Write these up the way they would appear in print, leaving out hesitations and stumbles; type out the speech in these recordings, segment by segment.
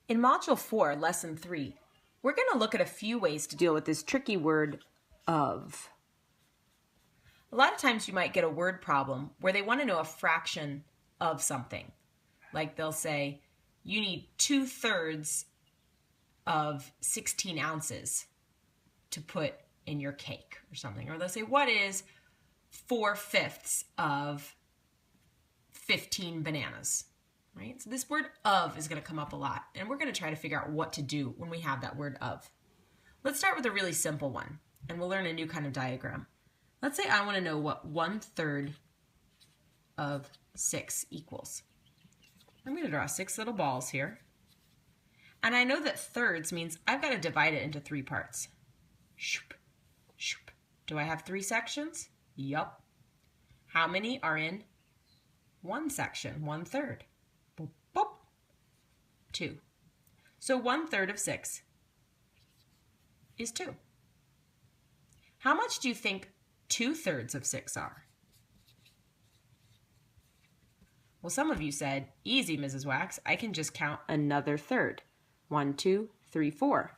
In Module 4, Lesson 3, we're going to look at a few ways to deal with this tricky word of. A lot of times you might get a word problem where they want to know a fraction of something. Like they'll say, you need 2/3 of 16 ounces to put in your cake or something. Or they'll say, what is 4/5 of 15 bananas? Right? So this word of is going to come up a lot, and we're going to try to figure out what to do when we have that word of. Let's start with a really simple one, and we'll learn a new kind of diagram. Let's say I want to know what 1/3 of 6 equals. I'm going to draw 6 little balls here, and I know that thirds means I've got to divide it into 3 parts. Shoop, shoop. Do I have 3 sections? Yup. How many are in one section, 1/3? 2. So 1/3 of 6 is 2. How much do you think 2/3 of 6 are? Well, some of you said, easy, Mrs. Wax, I can just count another third. 1, 2, 3, 4.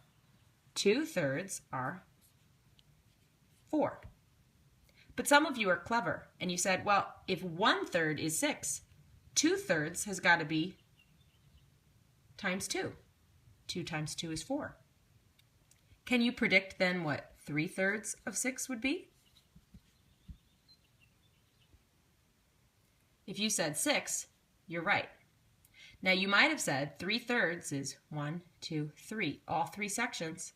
2/3 are 4. But some of you are clever, and you said, well, if 1/3 is 6, 2/3 has got to be times 2. 2 times 2 is 4. Can you predict then what 3/3 of 6 would be? If you said 6, you're right. Now you might have said 3/3 is 1, 2, 3, all 3 sections,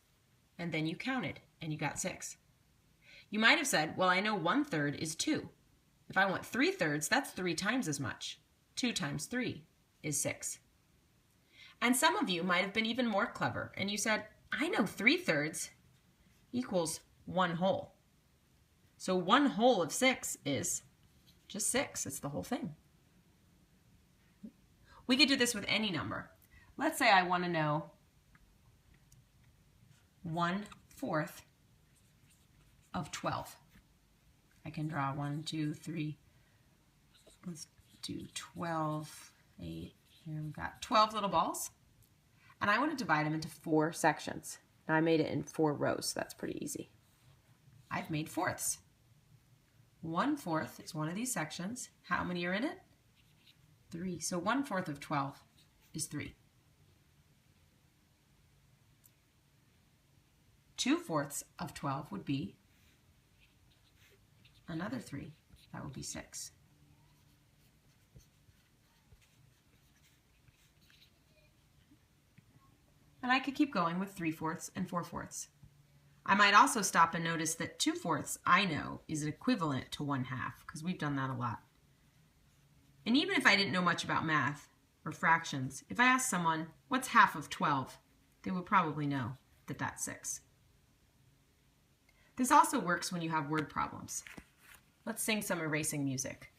and then you counted and you got 6. You might have said, well, I know 1/3 is 2. If I want 3/3, that's 3 times as much. 2 times 3 is 6. And some of you might have been even more clever, and you said, I know 3/3 equals 1 whole. So 1 whole of 6 is just 6. It's the whole thing. We could do this with any number. Let's say I want to know 1/4 of 12. I can draw 1, 2, 3. Let's do 12, 8. Here we've got 12 little balls, and I want to divide them into 4 sections. Now I made it in 4 rows, so that's pretty easy. I've made fourths. 1/4 is one of these sections. How many are in it? 3. So 1/4 of 12 is 3. 2/4 of 12 would be another 3. That would be 6. And I could keep going with 3/4 and 4/4. I might also stop and notice that 2/4 I know is equivalent to 1/2 because we've done that a lot. And even if I didn't know much about math or fractions, if I asked someone, what's half of 12? They would probably know that that's 6. This also works when you have word problems. Let's sing some erasing music.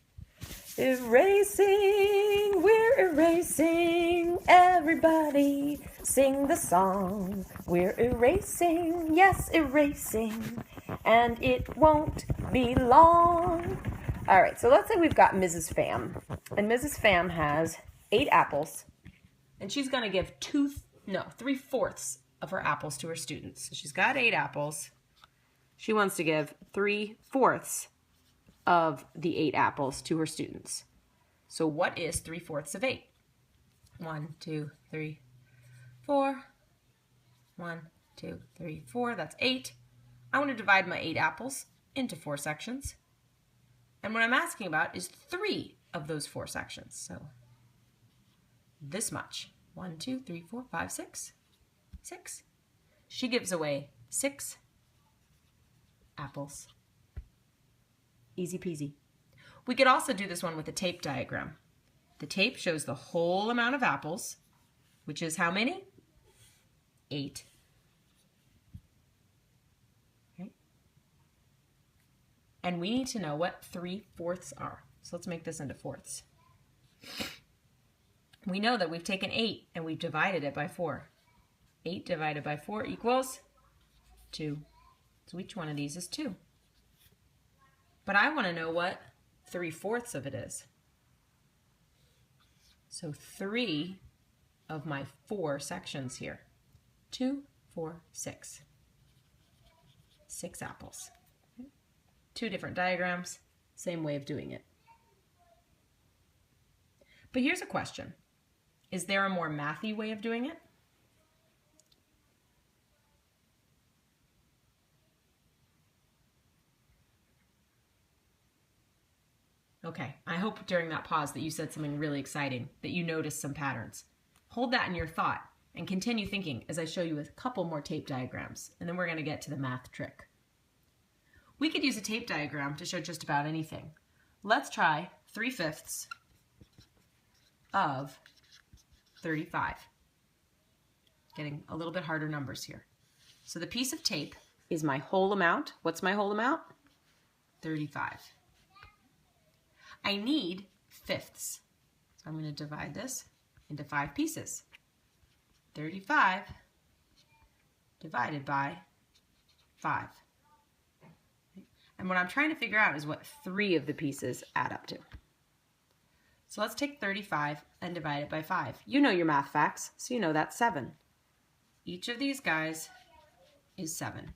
Erasing, we're erasing, everybody sing the song. We're erasing, yes, erasing, and it won't be long. All right, so let's say we've got Mrs. Pham, and Mrs. Pham has 8 apples, and she's going to give 3/4 of her apples to her students. So she's got 8 apples. She wants to give 3/4 of the 8 apples to her students. So what is 3/4 of 8? 1, 2, 3, 4. 1, 2, 3, 4. That's 8. I want to divide my 8 apples into 4 sections. And what I'm asking about is 3 of those 4 sections. So this much. 1, 2, 3, 4, 5, 6. 6. She gives away 6 apples. Easy peasy. We could also do this one with a tape diagram. The tape shows the whole amount of apples, which is how many? 8. Okay. And we need to know what 3/4 are. So let's make this into fourths. We know that we've taken 8 and we've divided it by 4. 8 divided by 4 equals 2. So each one of these is 2. But I want to know what 3/4 of it is. So 3 of my 4 sections here. 2, 4, 6. 6 apples. 2 different diagrams, same way of doing it. But here's a question. Is there a more mathy way of doing it? Okay, I hope during that pause that you said something really exciting, that you noticed some patterns. Hold that in your thought and continue thinking as I show you a couple more tape diagrams, and then we're going to get to the math trick. We could use a tape diagram to show just about anything. Let's try 3/5 of 35. Getting a little bit harder numbers here. So the piece of tape is my whole amount. What's my whole amount? 35. I need fifths. So I'm going to divide this into 5 pieces. 35 divided by 5. And what I'm trying to figure out is what 3 of the pieces add up to. So let's take 35 and divide it by 5. You know your math facts, so you know that's 7. Each of these guys is 7.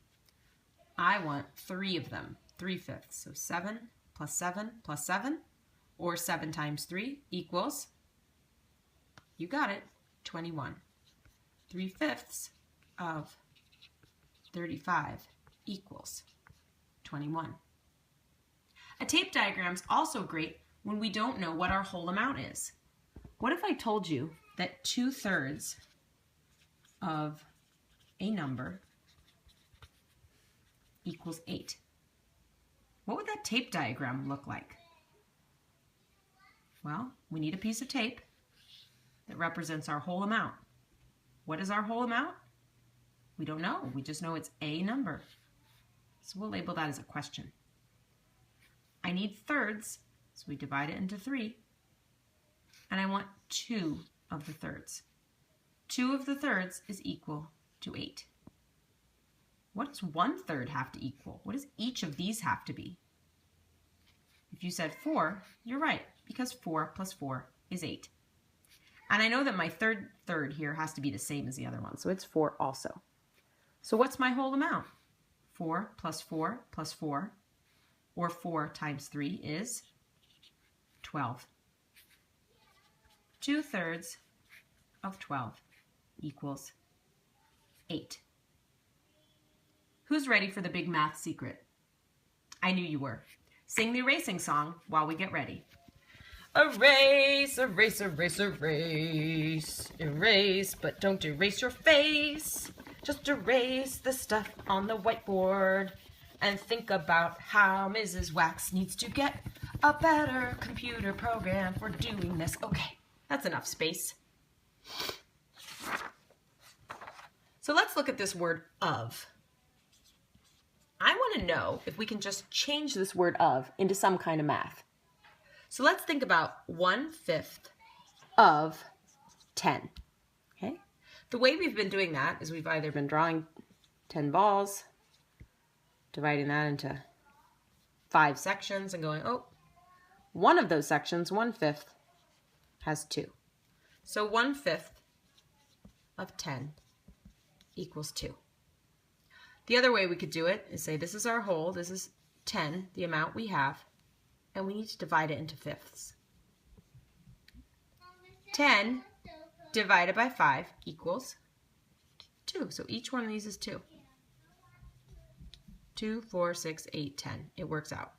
I want 3 of them, 3/5. So 7 plus 7 plus 7, or 7 times 3 equals, you got it, 21. 3/5 of 35 equals 21. A tape diagram is also great when we don't know what our whole amount is. What if I told you that 2/3 of a number equals 8? What would that tape diagram look like? Well, we need a piece of tape that represents our whole amount. What is our whole amount? We don't know. We just know it's a number. So we'll label that as a question. I need thirds, so we divide it into 3. And I want 2 of the thirds. 2 of the thirds is equal to 8. What does 1/3 have to equal? What does each of these have to be? If you said 4, you're right, because 4 plus 4 is 8. And I know that my third here has to be the same as the other one, so it's 4 also. So what's my whole amount? 4 plus 4 plus 4, or 4 times 3 is 12. 2/3 of 12 equals 8. Who's ready for the big math secret? I knew you were. Sing the erasing song while we get ready. Erase, erase, erase, erase. Erase, but don't erase your face. Just erase the stuff on the whiteboard and think about how Mrs. Wax needs to get a better computer program for doing this. Okay, that's enough space. So let's look at this word of. I want to know if we can just change this word of into some kind of math. So let's think about 1/5 of 10. Okay? The way we've been doing that is we've either been drawing 10 balls, dividing that into 5 sections and going, oh, one of those sections, 1/5, has 2. So 1/5 of 10 equals 2. The other way we could do it is say this is our whole, this is 10, the amount we have, and we need to divide it into fifths. 10 divided by 5 equals 2. So each one of these is 2. 2, 4, 6, 8, 10. It works out.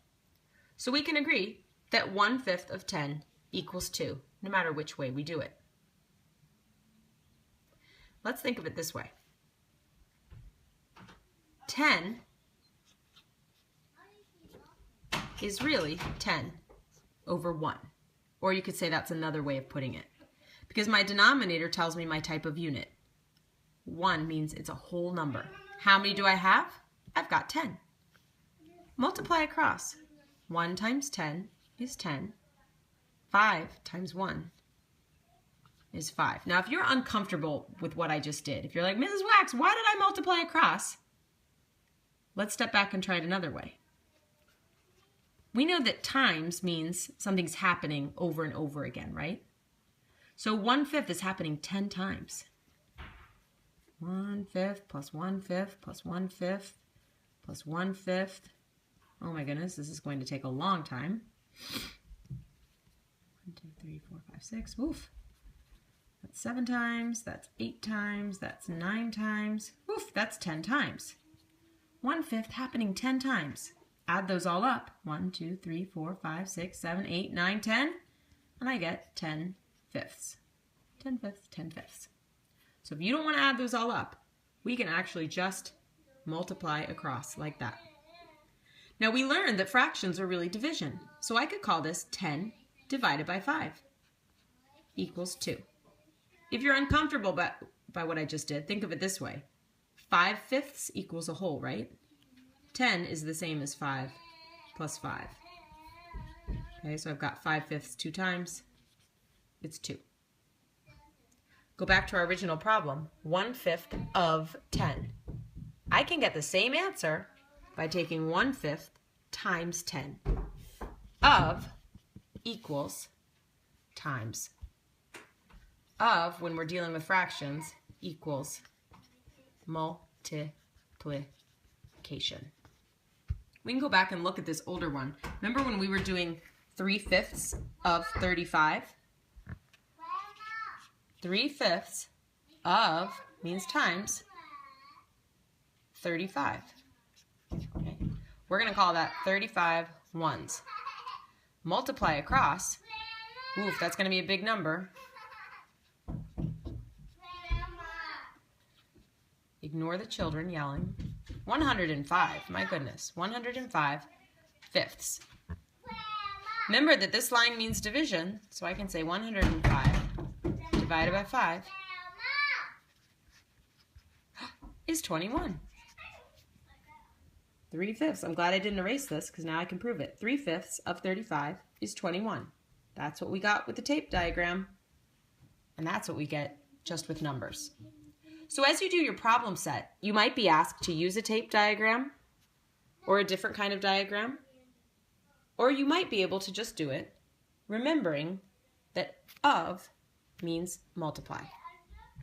So we can agree that 1/5 of 10 equals 2, no matter which way we do it. Let's think of it this way. 10 is really 10 over 1. Or you could say that's another way of putting it. Because my denominator tells me my type of unit. 1 means it's a whole number. How many do I have? I've got 10. Multiply across. 1 times 10 is 10. 5 times 1 is 5. Now, if you're uncomfortable with what I just did, if you're like, Mrs. Wax, why did I multiply across? Let's step back and try it another way. We know that times means something's happening over and over again, right? So 1/5 is happening 10 times. 1/5 plus 1/5 plus 1/5 plus 1/5. Oh my goodness, this is going to take a long time. 1, 2, 3, 4, 5, 6. Oof. That's 7 times. That's 8 times. That's 9 times. Oof, that's 10 times. 1/5 happening 10 times. Add those all up. 1, 2, 3, 4, 5, 6, 7, 8, 9, 10. And I get 10/5. 10/5, 10/5. So if you don't want to add those all up, we can actually just multiply across like that. Now we learned that fractions are really division. So I could call this 10 divided by 5 equals 2. If you're uncomfortable by what I just did, think of it this way. 5/5 equals a whole, right? 10 is the same as 5 plus 5. Okay, so I've got 5/5 2 times. It's 2. Go back to our original problem. 1/5 of 10. I can get the same answer by taking 1/5 times 10. Of equals times. Of, when we're dealing with fractions, equals multiplication. We can go back and look at this older one. Remember when we were doing 3/5 of 35? 3/5 of means times 35. Okay. We're going to call that 35 ones. Multiply across. Oof, that's going to be a big number. Ignore the children yelling. 105, my goodness, 105 fifths. Remember that this line means division, so I can say 105 divided by 5 is 21. 3/5. I'm glad I didn't erase this because now I can prove it. 3/5 of 35 is 21. That's what we got with the tape diagram, and that's what we get just with numbers. So as you do your problem set, you might be asked to use a tape diagram or a different kind of diagram, or you might be able to just do it, remembering that of means multiply.